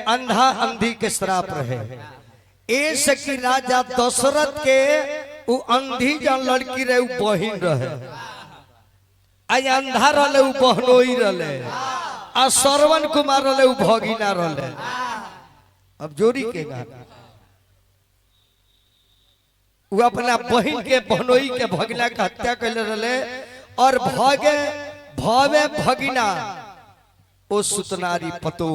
अंधा अंधी के श्राप रहे। ऐसे कि राजा दशरथ के वो अंधी जन लड़की रहे वो बहिन रहे, आज अंधा रहे वो बहनोई रहे, आ श्रवण कुमार रहे वो भगिना रहे। अब जोड़ी के गाना वो अपना बहन के बहनोई के भगिना के हत्या कर रहे और भगे भवे भगिना ओ सुतनारी पतो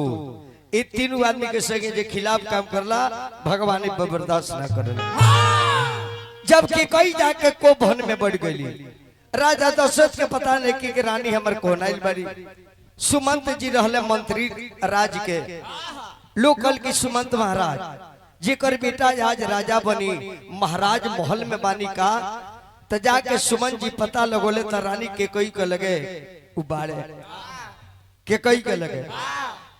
ये तीनों आदमी के संगे जे खिलाफ काम करला भगवान बर्दाश्त ना करला। जबकि कई जाके को भवन में बढ़ गई। राजा दशरथ के पता नहीं कि रानी हमर कोनाइल बारी। सुमंत जी रहले मंत्री राज के, लोकल की सुमंत महाराज जेकर बेटा आज राजा बनी महाराज महल में बानी का तो जाके सुमन जी पता लगोले तो रानी के कई के लगे उबाड़े के कई के लगे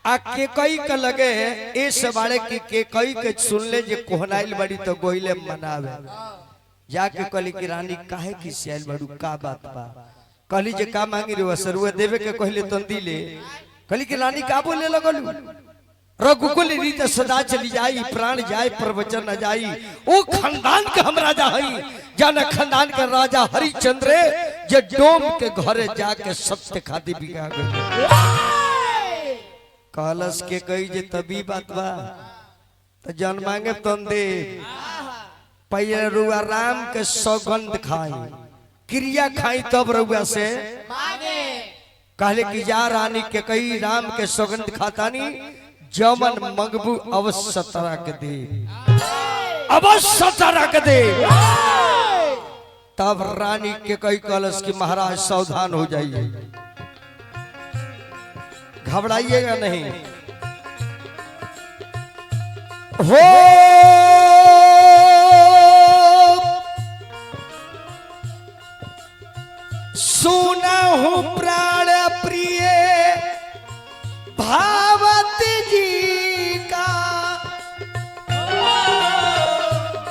आ के कई के लगे इस बाड़े के कई के सुन ले जे कोहनाइल बड़ी तो गोइले मनावे। जाके कहली कि रानी काहे की सियाल बड़ू का बात बा। कहली जे का मांगी रे वसरुए देवे के कहले तो दिले। कहली कि रानी का बोले लगलू रघुकुल रीत सदा चली जाई प्राण जाए प्रवचन न जाई। ओ खानदान के हम राजा हई जाना खानदान के राजा हरिश्चंद्र जे डोम के घरे जाके सत्य खादी बिगा गए। कहलस के कई जे तभी बात बा तो जन मांगे तन दे। पहले रुआ राम के सौगंध खाई क्रिया खाई तब रुआ से कहले कि जा रानी के कई राम के सौगंध खातानी जमन मंगबू अवश्य तरह के दे, अवश्य तरह के दे। तब रानी के कई कलश की महाराज सावधान हो जाइए, घबराइएगा नहीं। हो सुना हूं प्राण प्रिय भावत जी का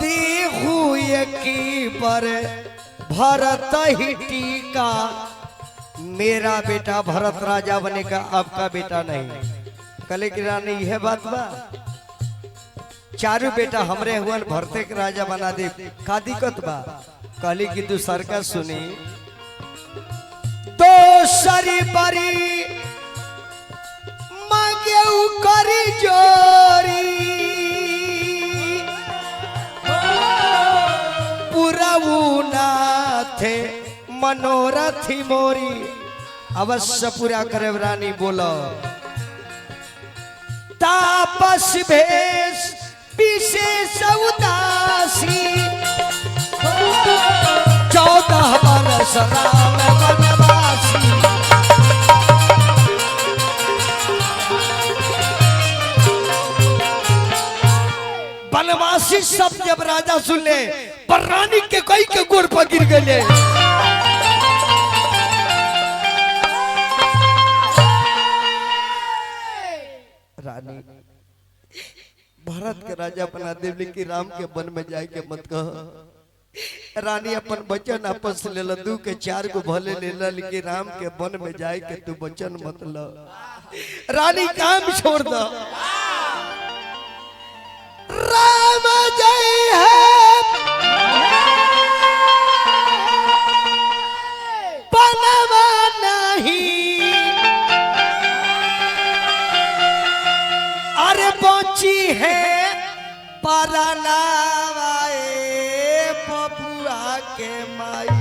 देखू की पर भरत ही टीका। मेरा बेटा भरत राजा बनेगा आपका बेटा नहीं। कले की रानी यह बात बा चारू बेटा हमरे हुआ भरते के राजा बना दे का दिक्कत बा। कहली की दूसर का सुनी तो सरी बरी मांगे करी जोरी पुरऊ नाथे मनोरथी मोरी। अवश्य पूरा करे रानी बोलो। तापस भेष विशेष उदासी 14 बरस राम वनवासी। वनवासी सब जब राजा सुन ले पर रानी के कई के गोर पर गिर गए। रानी भारत के राजा बना दे लेकिन राम के वन में जाए के मत कह। रानी अपन वचन आपस ले ल 2 के 4 को भले ले ल लेकिन राम के वन में जाए के तू वचन मत ल। रानी काम छोड़ दो। राम जय है बनवा नहीं अरे पहुंची है परनावाए पपुआ के माई।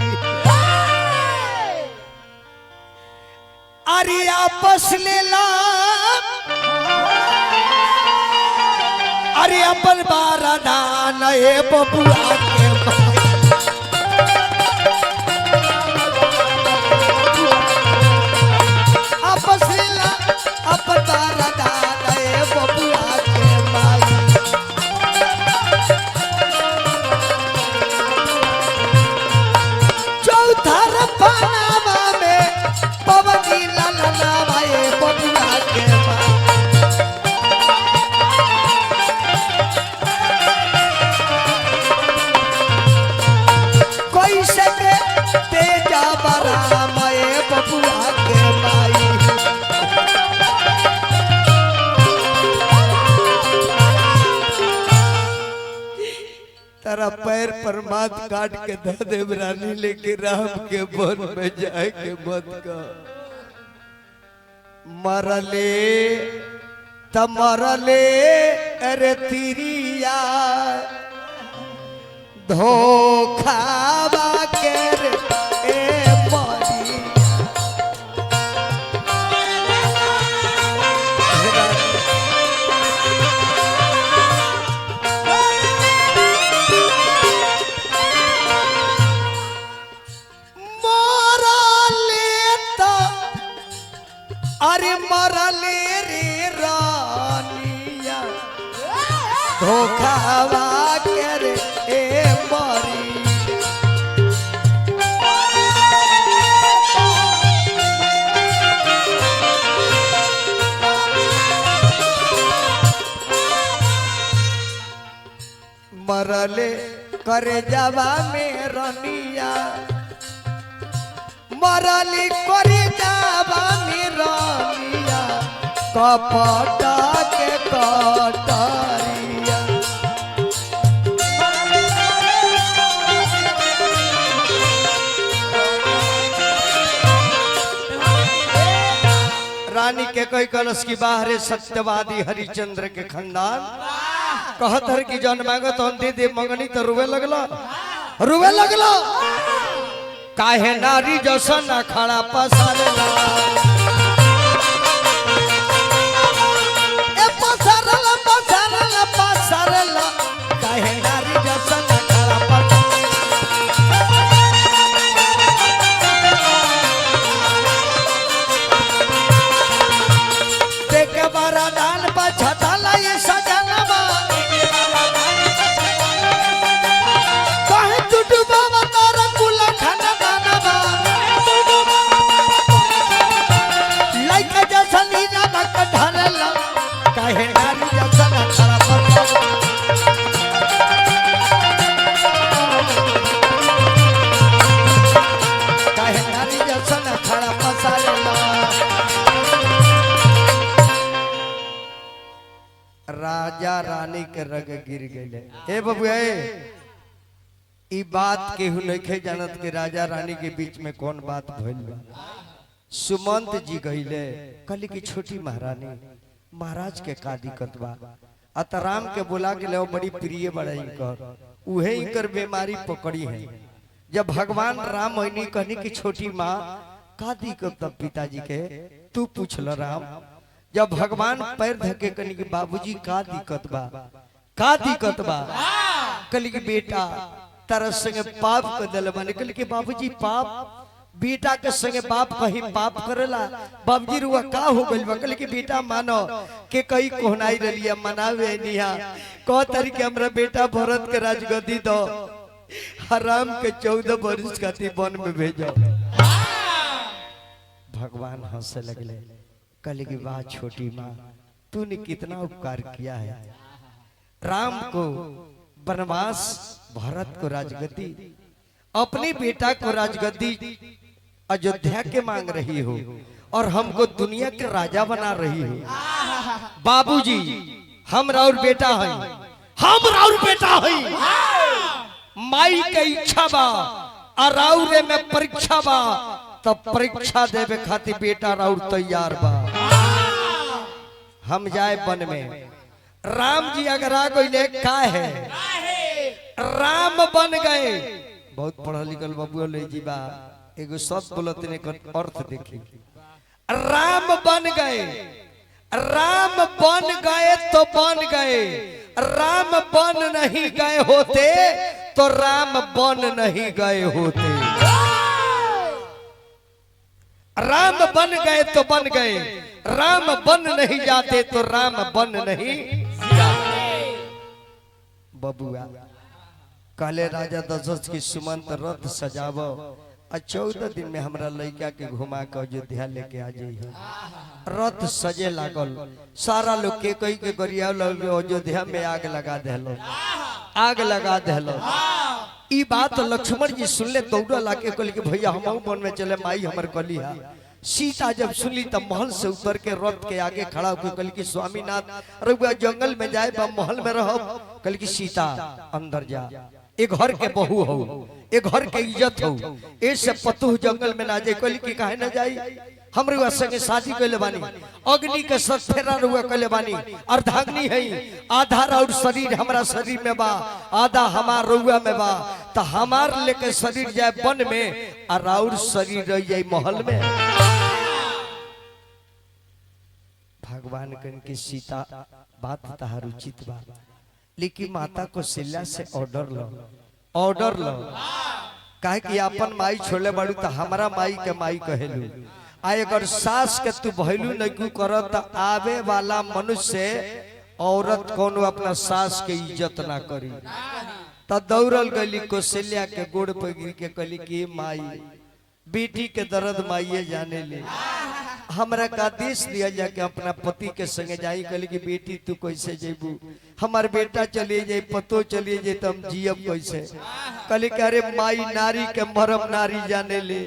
अरे आपस ले ला अरे अपन बारा दान ए बबुआ के आपस ला अपन बारा दान ए बबुआ के माई। चौथा रफानावा में पवनी लाला ए बबुआ के माई। तारा पैर पर माथ काट के दे देव रानी, लेके राम के वन में जाए के मत का। मरले त मरले अरे तिरिया धोखावा के रे ए मरी। अरे मरले रे रानिया धोखावा के रे ए मरी। मरले करे जावा में रानिया, मरली करे जावा में रानिया कपटा के कटरिया। रानी के कोई कलश की बाहरे सत्यवादी हरिचंद्र के खानदान कहत हर की जन मांगो तो दे दे, मंगनी तो रुवे लगला, रुवे लगला। काहे नारी जसन खड़ा पसारला, ए पसारला पसारला पसारला, काहे नारी जसन खड़ा पसारला। देखे बारा दान बछताला ये सजनवा, काहे टूटू बाबा तारा कुला खाना दानवा, लाइका जैसा नीला नक ढालला, काहे नारी जैसा खड़ा पसारला। काहे नारी जैसा खड़ा पसारला। राजा रानी के रग गिर गए। हे बबुआ ई बात केहू नहीं जानत के राजा रानी के बीच में कौन बात भइल बा। सुमंत जी गईले कहली की छोटी महारानी महाराज के का दिक्कत बा। अतराम के बुला के ले बड़ी प्रिय बड़ा इनकर, उहे इनकर बीमारी पकड़ी है। जब भगवान राम होनी कहनी की छोटी माँ का दिक्कत तब पिताजी के तू पूछल राम। जब भगवान पैर धके कहनी की बाबूजी का दिक्कत बा, का दिक्कत बा। कहली की बेटा तारा संगे पाप कर दिल बने। कहली की बाबूजी पाप, बेटा के संगे बाप कहीं पाप करेला। बाबूजी रुआ का हो गइल बा। कहली की बेटा मानो के कई कोहनाई रलिया मनावे निहा कह तरी के हमरा बेटा भरत के राजगद्दी दो, हराम के 14 वर्ष खाती वन में भेजो। भगवान हंसे लगले कहले की वाह छोटी माँ तूने कितना उपकार किया है। राम को वनवास, भरत को राजगद्दी, अपने बेटा को राजगद्दी अयोध्या के मांग रही हो और हमको दुनिया के राजा बना रही हो। बाबूजी हम राउर बेटा है, हम राउर बेटा है। माई के इच्छा बा और राउरे में परीक्षा बा, तब परीक्षा देवे खातिर बेटा राउर तैयार बा। हम जाए वन में। राम जी अगर आ गए का है, राम बन गए। बहुत पढ़ा लिखल बाबू ले जी बा, एगो शब्द बोलते ने अर्थ देखी। राम बन गए, राम बन गए तो बन गए, राम बन नहीं गए होते तो राम बन नहीं गए होते। राम बन गए तो बन गए, राम बन नहीं जाते तो राम बन नहीं जाते। बबुआ कहले राजा दशरथ की सुमंत रथ सजावो और 14 दिन में हमरा लड़का के घुमा के अयोध्या लेके आ जाइए। रथ सजे लागल, सारा लोग के कई के गरिया अयोध्या में आग लगा देलो, आग लगा देलो। ई बात लक्ष्मण जी सुनले दौड़ा लाके कहले कि भैया हम वन में चले, माई हमर कली है। सीता जब सुनली तब महल से उतर के रथ के आगे खड़ा होकर कहली कि स्वामीनाथ रघुआ जंगल में जाए बा महल में रहो। कहली कि सीता अंदर जा। ए घर के बहू हो, ए घर के इज्जत हो, ऐसे पतुह जंगल में ना जाए। कहली कि काहे ना जाई, हम रुआ संगे शादी कैले बानी, अग्नि के साथ फेरा रुआ कैले बानी, अर्धांगिनी है, आधा और शरीर हमारा शरीर में बा, आधा हमार रुआ में बा, तो हमार लेके शरीर जाए वन में और और शरीर रह जाए महल में। भगवान कन की सीता बात तहार उचित बा, लेकिन माता को सिल्ला से ऑर्डर लो काहे कि अपन माई छोड़ले बाड़ू तो हमारा माई के माई कहेलू। आ अगर सास के तू भैलू नहीं करत तो आवे वाला मनुष्य औरत कोनो अपना सास के इज्जत ना करी। तो दौड़ल गली कौशल्या के गोड़ पर गिर के कहली कि माई बेटी के दर्द माइये जाने ले, हमरा का आदेश दिया जाके अपना पति के संगे जाई। कहली कि बेटी तू कैसे जेबू, हमार बेटा चले जाए, पतो चले जाए तो हम जियब कैसे। कहली कि अरे माई नारी के मरम नारी जाने ले,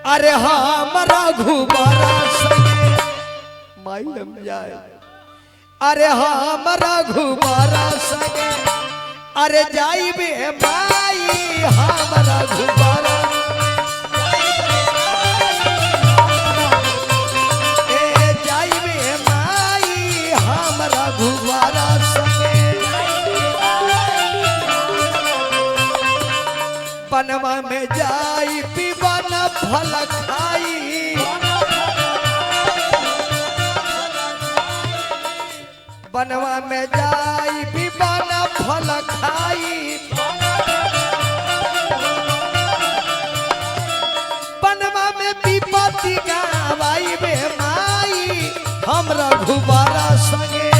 अरे हमारा घुबारा संगे माई हम जाए, अरे हमारा घुबारा संगे, अरे जाई बे माई हमारा घुबारा, ए जाई बे माई हमारा घुबारा संगे, बनवा में जाई पीवन फल खाई, बनवा में जाई पीवन फल खाई, बनवा में विपत्ति गावाई बे माई हमरा घुबारा संगे,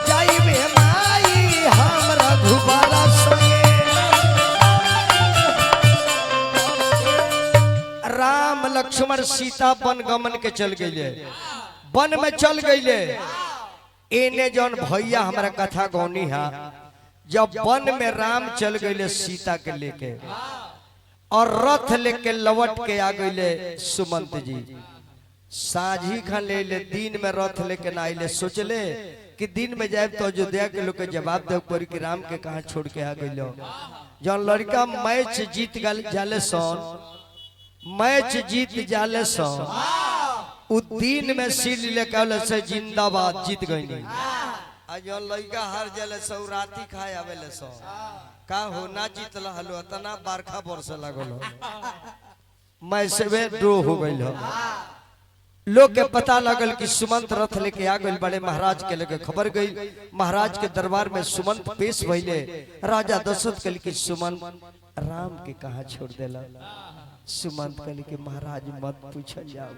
जाई बे माई हमरा घुबारा संगे। राम लक्ष्मण सीता वन गमन के चल गए, वन में चल गए। एने जौन भैया हमारा कथा गौनी है, जब वन में राम चल गए सीता के लेके और रथ लेके लौट के आ गए सुमंत जी, साझी खा ले दिन में रथ लेके ना आइले। सोचले कि दिन में जाए तो अयोध्या के लोग के जवाब दे पड़ी कि राम के कहा छोड़ के आ गए। जौन लड़का मैच जीत जाले सन, मैच जीत जाले सन, उ दिन में सिर लेके से जिंदाबाद जीत गई। आज जौन लड़का हार जाले सौ राती खाए आवेले सौ का हो ना जीतल हलो तना बारखा बरसे लागल मैं से ड्रो हो गइल। लोग के पता लगल कि सुमंत रथ लेके आ गइल बड़े महाराज के लेके खबर गई। महाराज के दरबार में सुमंत पेश भइले। राजा दशरथ कहले कि सुमंत राम के कहा छोड़ देला। सुमंत कहले कि महाराज मत पूछल जाओ,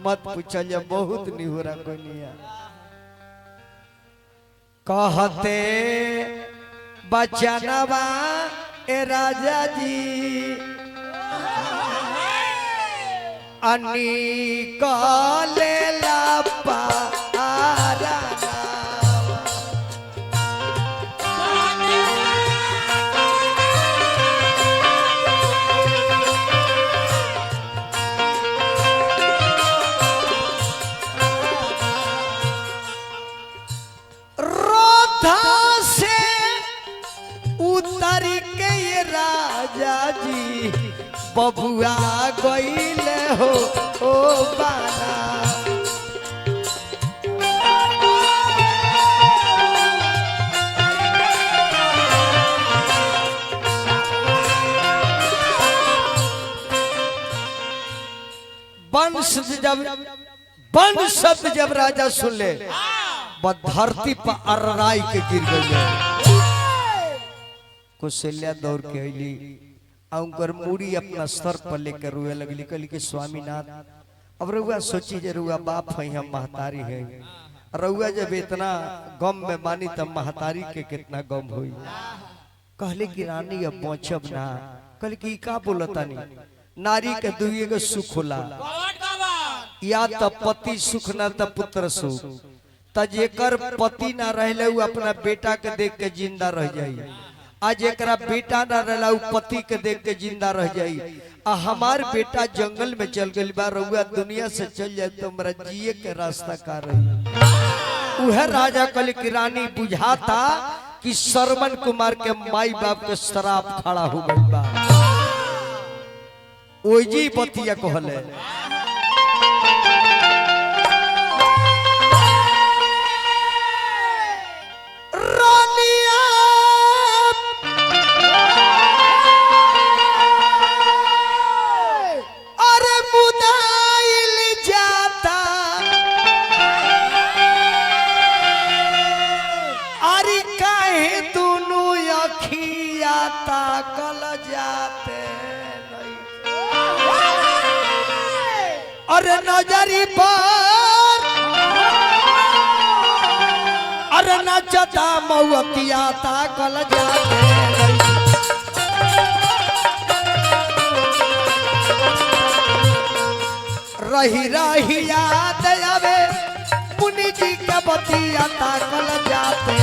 मत पूछल जाओ, बहुत निहुरा कोनिया। कहते बचनवा ए राजा जी अनिकले पारा उतर के ये राजा जी बबुआ गइले हो ओ बाला। वंश जब राजा सुन ले धरती पर अर्राई के गिर गई। कौशल्या दौड़ के अली और मूड़ी अपना सर पर लेकर रोए लगली। कहली कि स्वामीनाथ अब रउआ सोची जे रउआ बाप है, हम महतारी है, रउआ जब इतना गम में मानी तब महतारी के कितना गम हुई। कहले कि रानी अब पहुंचब ना। कहले कि का बोलतानी, नारी के दुइए के सुख होला, या त पति सुख ना त पुत्र सुख। त जेकर पति ना रहले उ अपना बेटा के देख के जिंदा रह जाई, आज एकरा बेटा ना रहला उ पति के देख के जिंदा रह जाई। आ हमार बेटा जंगल में चल गई बा, रउआ दुनिया से चल जाए तो हमरा जिए के रास्ता का रही। उहे राजा कल की रानी बुझाता कि श्रवण कुमार के माई बाप के शराब खड़ा हो गई बा। ओजी बतिया कहले रानिया अरे मुदाइल जाता अरे काहे दोनों अखिया ताकल जाते अरे नजरी पर अरे नचता मऊतिया ताकल जाते रही रही याद आवे मुनि जी के बतिया ताकल जाते